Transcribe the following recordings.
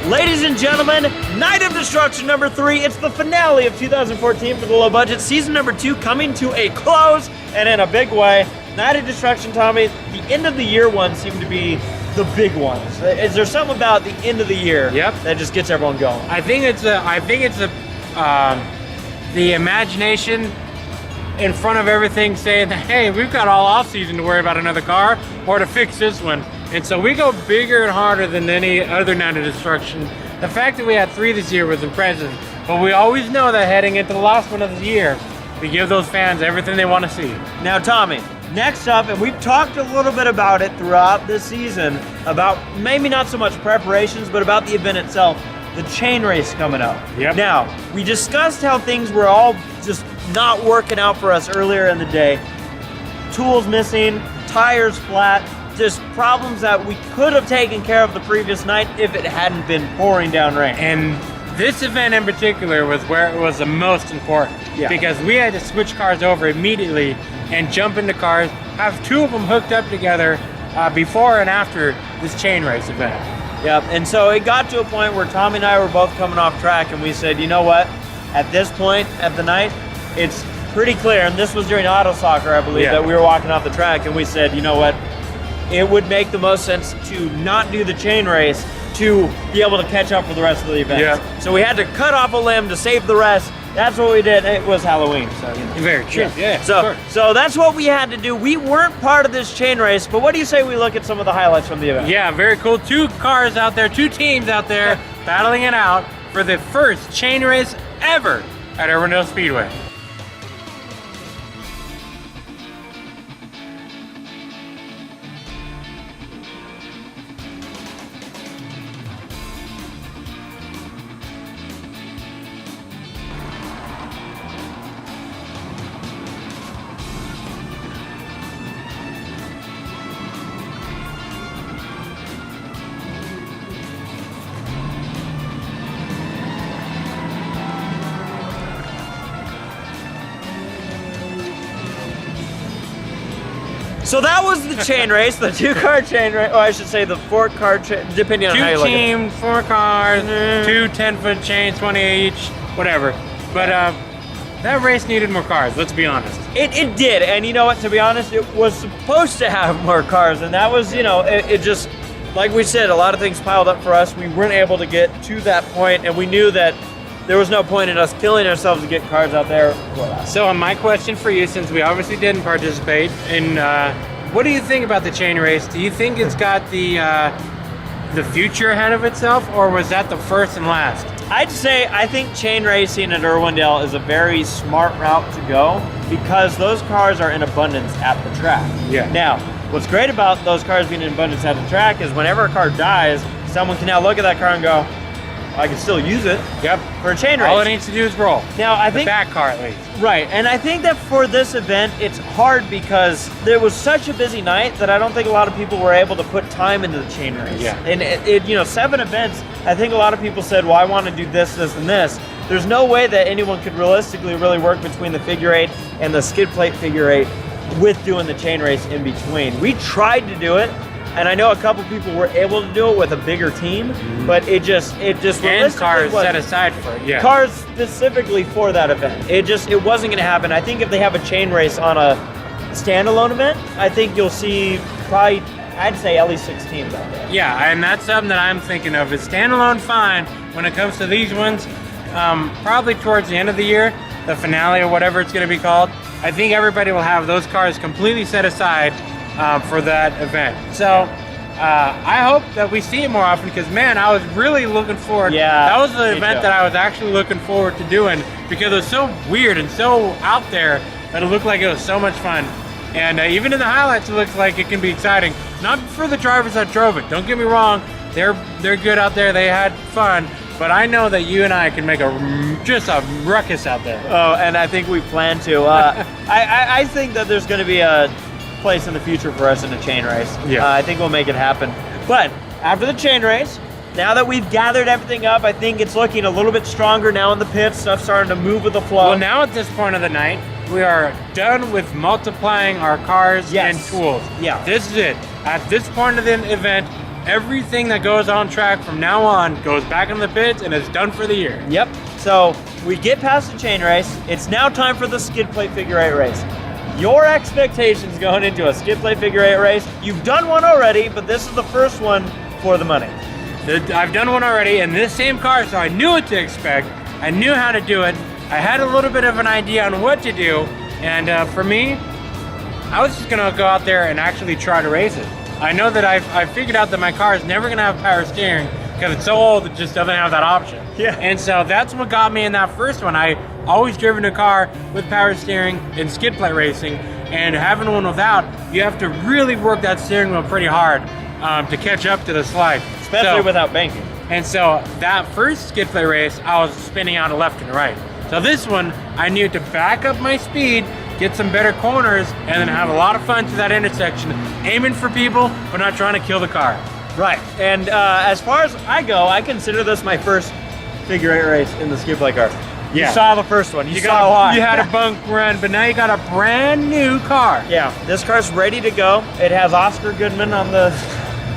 Ladies and gentlemen, Night of Destruction number 3. It's the finale of 2014 for the low budget. Season number 2 coming to a close, and in a big way. Night of Destruction, Tommy, the end of the year ones seem to be the big ones. Is there something about the end of the year that just gets everyone going? I think it's the imagination in front of everything saying that, hey, we've got all off season to worry about another car or to fix this one. And so we go bigger and harder than any other Night of Destruction. The fact that we had 3 this year was impressive, but we always know that heading into the last one of the year, we give those fans everything they want to see. Now, Tommy, next up, and we've talked a little bit about it throughout this season, about maybe not so much preparations, but about the event itself, the chain race coming up. Yep. Now, we discussed how things were all just not working out for us earlier in the day. Tools missing, tires flat, just problems that we could have taken care of the previous night if it hadn't been pouring down rain. And this event in particular was where it was the most important, because we had to switch cars over immediately and jump into cars, have 2 of them hooked up together before and after this chain race event. Yep, and so it got to a point where Tommy and I were both coming off track, and we said, you know what, at this point at the night, it's pretty clear, and this was during auto soccer, I believe, that we were walking off the track, and we said, you know what, it would make the most sense to not do the chain race to be able to catch up for the rest of the event. Yeah. So we had to cut off a limb to save the rest. That's what we did. It was Halloween, so you know. Very true. Yeah. So that's what we had to do. We weren't part of this chain race, but what do you say we look at some of the highlights from the event? Yeah, very cool. 2 cars out there, 2 teams out there battling it out for the first chain race ever at Urbandale Speedway. So that was the chain race, the 2-car chain race, or I should say the 4-car chain, depending on how you look at it. 2 teams, 4 cars, 2 10-foot chains, 20 each, whatever. But that race needed more cars, let's be honest. It did, and you know what, to be honest, it was supposed to have more cars, and that was, you know, it just, like we said, a lot of things piled up for us. We weren't able to get to that point, and we knew that there was no point in us killing ourselves to get cars out there. So my question for you, since we obviously didn't participate, in what do you think about the chain race? Do you think it's got the future ahead of itself, or was that the first and last? I'd say I think chain racing at Irwindale is a very smart route to go because those cars are in abundance at the track. Yeah. Now, what's great about those cars being in abundance at the track is whenever a car dies, someone can now look at that car and go, I can still use it for a chain race. All it needs to do is roll. Now, I think the back car at least. Right, and I think that for this event, it's hard because there was such a busy night that I don't think a lot of people were able to put time into the chain race. Yeah. And you know, 7 events, I think a lot of people said, well, I want to do this, this, and this. There's no way that anyone could realistically really work between the figure 8 and the skid plate figure 8 with doing the chain race in between. We tried to do it, and I know a couple people were able to do it with a bigger team, but it just and cars set aside for it. Cars specifically for that event. It wasn't going to happen. I think if they have a chain race on a standalone event, I think you'll see probably, I'd say at least 6 teams out there. Yeah, and that's something that I'm thinking of. Is standalone fine when it comes to these ones. Probably towards the end of the year, the finale or whatever it's going to be called. I think everybody will have those cars completely set aside for that event. So I hope that we see it more often because, man, I was really looking forward. Yeah, that was the event that I was actually looking forward to doing because it was so weird and so out there that it looked like it was so much fun. And even in the highlights, it looks like it can be exciting. Not for the drivers that drove it. Don't get me wrong. They're good out there. They had fun. But I know that you and I can make just a ruckus out there. Oh, and I think we plan to. I think that there's going to be a place in the future for us in a chain race. Yeah. I think we'll make it happen. But after the chain race, now that we've gathered everything up, I think it's looking a little bit stronger now in the pits. Stuff's starting to move with the flow. Well, now at this point of the night, we are done with multiplying our cars and tools. Yeah. This is it. At this point of the event, everything that goes on track from now on goes back in the pits and is done for the year. Yep. So we get past the chain race. It's now time for the skid plate figure eight race. Your expectations going into a skid plate figure eight race, you've done one already, but this is the first one for the money. I've done one already in this same car, so I knew what to expect. I knew how to do it. I had a little bit of an idea on what to do, and for me, I was just gonna go out there and actually try to race it. I know that I've figured out that my car is never gonna have power steering because it's so old, it just doesn't have that option. Yeah. And so that's what got me in that first one. I always driven a car with power steering in skid plate racing, and having one without, you have to really work that steering wheel pretty hard to catch up to the slide. Especially without banking. And so that first skid plate race, I was spinning out of left and right. So this one, I needed to back up my speed, get some better corners, and then have a lot of fun through that intersection, aiming for people, but not trying to kill the car. Right. And as far as I go, I consider this my first figure eight race in the skid plate car. Yeah. You saw the first one. You saw why. You had a bunk run, but now you got a brand new car. Yeah. This car's ready to go. It has Oscar Goodman on the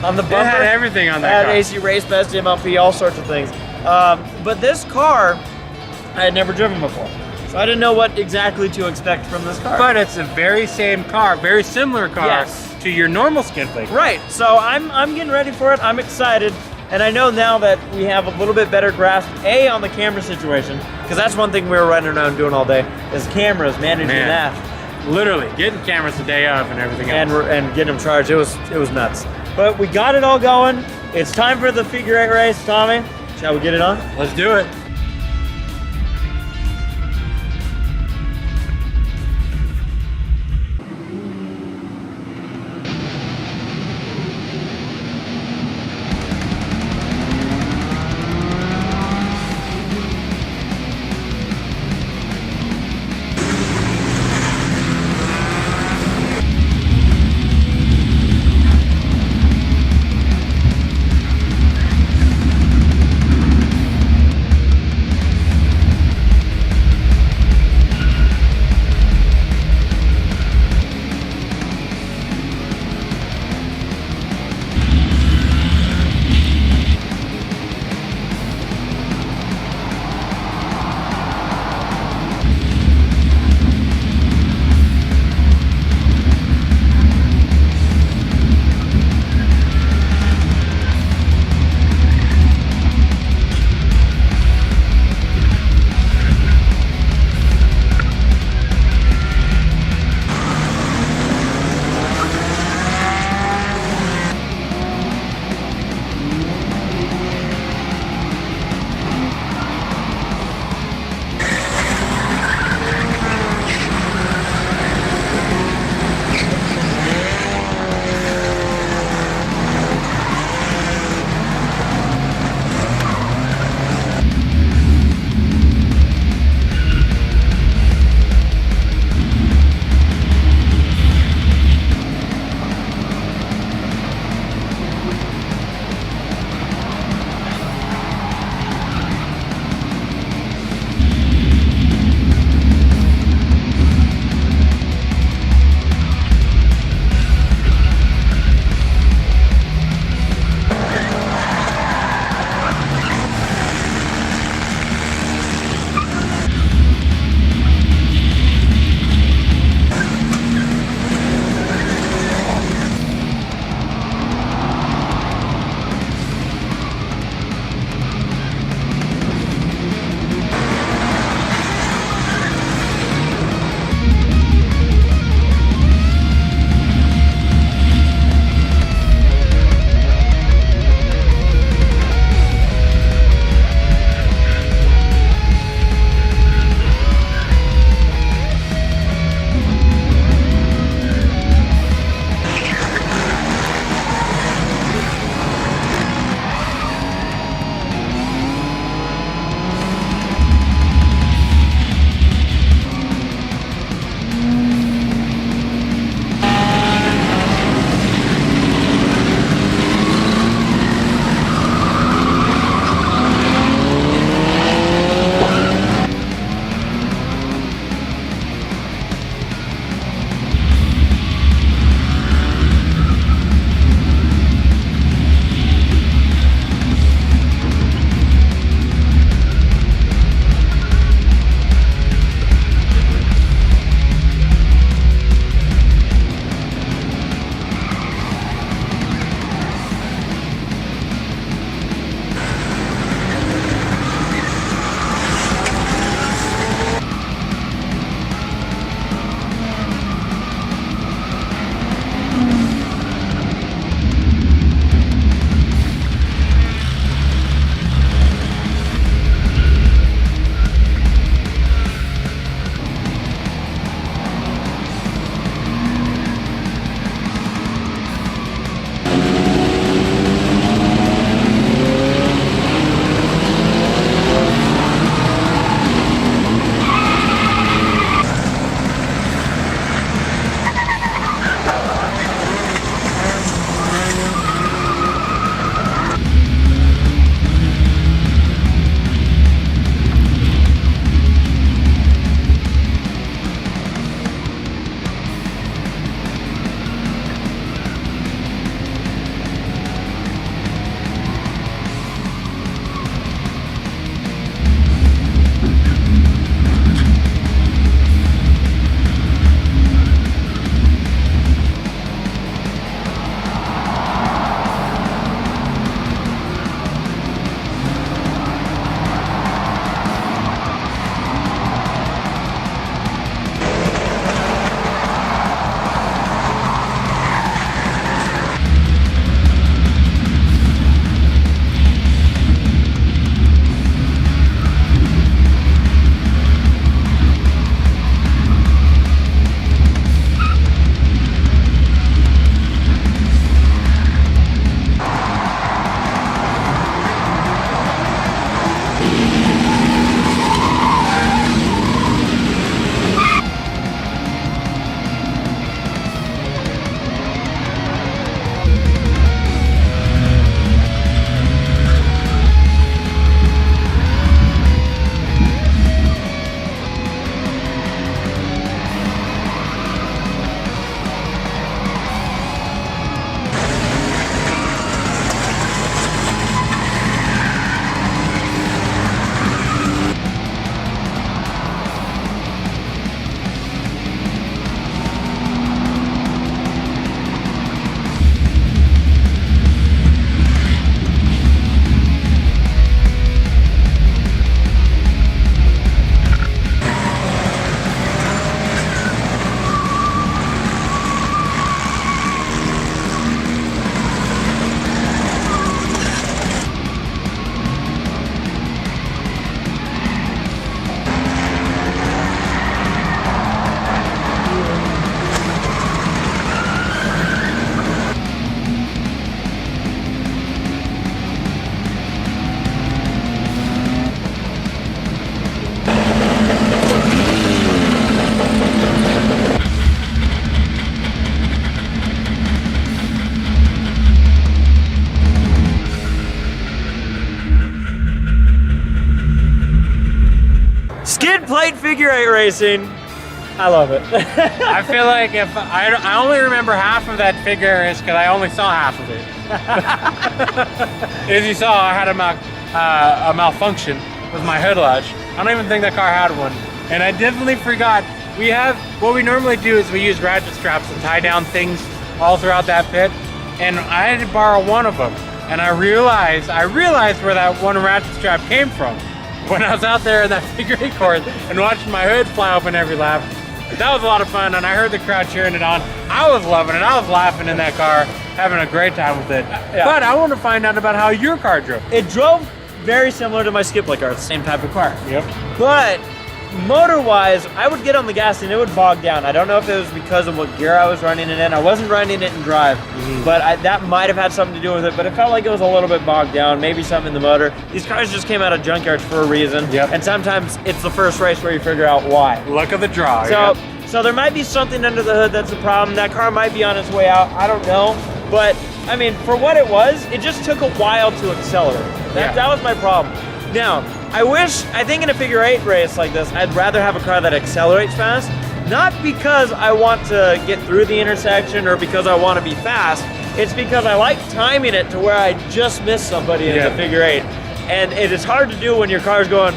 bumper. It had everything on that had car. AC Race Best, MLP, all sorts of things. But this car, I had never driven before. So I didn't know what exactly to expect from this car. But it's a very same car, very similar car Yes. to your normal skid plate. Right. So I'm getting ready for it. I'm excited. And I know now that we have a little bit better grasp, on the camera situation, because that's one thing we were running around doing all day, is cameras, managing that. Literally, getting cameras the day of and everything else. And getting them charged. It was nuts. But we got it all going. It's time for the figure eight race, Tommy. Shall we get it on? Let's do it. played figure eight racing. I love it. I feel like if I only remember half of that figure race because I only saw half of it. As you saw, I had a malfunction with my hood latch. I don't even think that car had one. And I definitely forgot. What we normally do is we use ratchet straps and tie down things all throughout that pit. And I had to borrow one of them. And I realized where that one ratchet strap came from when I was out there in that figure eight course and watching my hood fly open every lap. That was a lot of fun, and I heard the crowd cheering it on. I was loving it. I was laughing in that car, having a great time with it. Yeah. But I want to find out about how your car drove. It drove very similar to my skip plate car. It's the same type of car. Yep. But motor-wise, I would get on the gas and it would bog down. I don't know if it was because of what gear I was running it in. I wasn't running it in drive, but that might have had something to do with it. But it felt like it was a little bit bogged down, maybe something in the motor. These cars just came out of junkyards for a reason. Yep. And sometimes it's the first race where you figure out why. Luck of the draw. So there might be something under the hood that's a problem. That car might be on its way out. I don't know. But, I mean, for what it was, it just took a while to accelerate. That was my problem. Now, I think in a figure eight race like this, I'd rather have a car that accelerates fast. Not because I want to get through the intersection or because I want to be fast. It's because I like timing it to where I just miss somebody in the figure eight. And it is hard to do when your car's going.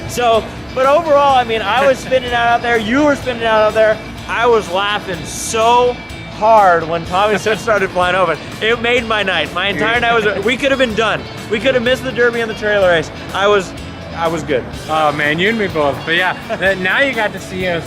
So, but overall, I mean, I was spinning out there. You were spinning out there. I was laughing so hard when Tommy started flying over. It made my night. My entire night we could have been done. We could have missed the Derby and the trailer race. I was good. Oh man, you and me both. But yeah, now you got to see a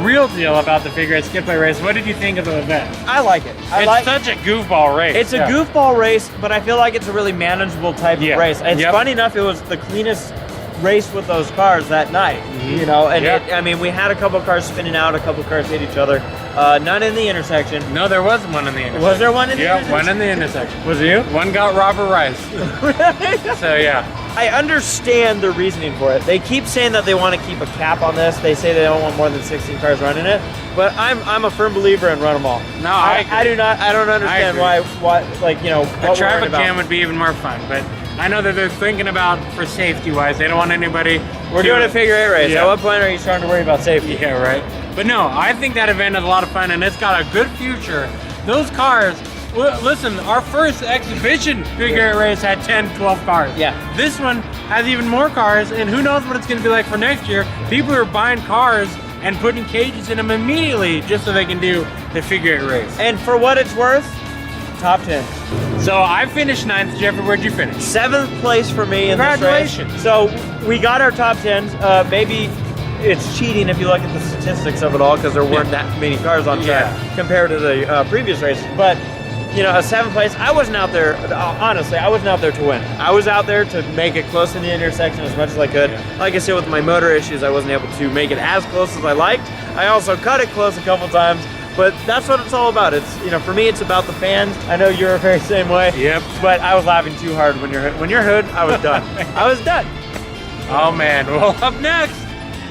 real deal about the figure eight skip plate race. What did you think of the event? I like it. It's such a goofball race. It's a goofball race, but I feel like it's a really manageable type of race. It's funny enough, it was the cleanest race with those cars that night, you know, and I mean, we had a couple cars spinning out, a couple cars hit each other, none in the intersection. No, there was one in the intersection. Was there one in the intersection? Yeah, one in the intersection. Was it you? One got Robert Rice. So yeah. I understand the reasoning for it. They keep saying that they want to keep a cap on this. They say they don't want more than 16 cars running it, but I'm a firm believer in run them all. No, I don't understand why, like, you know, a traffic jam would be even more fun, but I know that they're thinking about for safety-wise. They don't want anybody. We're doing a figure eight race. At what point are you starting to worry about safety? Yeah, right. But no, I think that event is a lot of fun, and it's got a good future. Those cars, listen, our first exhibition figure eight race had 10, 12 cars. Yeah. This one has even more cars, and who knows what it's going to be like for next year. People are buying cars and putting cages in them immediately just so they can do the figure eight race. And for what it's worth, top 10. So I finished 9th. Jeffrey, where'd you finish? 7th place for me in this race. Congratulations. So we got our top 10s. Maybe it's cheating if you look at the statistics of it all because there weren't that many cars on track compared to the previous races. But, you know, a 7th place, I wasn't out there, honestly, I wasn't out there to win. I was out there to make it close in the intersection as much as I could. Like I said, with my motor issues, I wasn't able to make it as close as I liked. I also cut it close a couple times. But that's what it's all about. It's, you know, for me, it's about the fans. I know you're the very same way. Yep. But I was laughing too hard when you're hood. I was done. I was done. Oh man. Well, up next,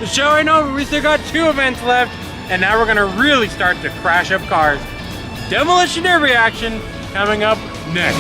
the show ain't over. We still got 2 events left, and now we're gonna really start to crash up cars. Demolition Derby action coming up next.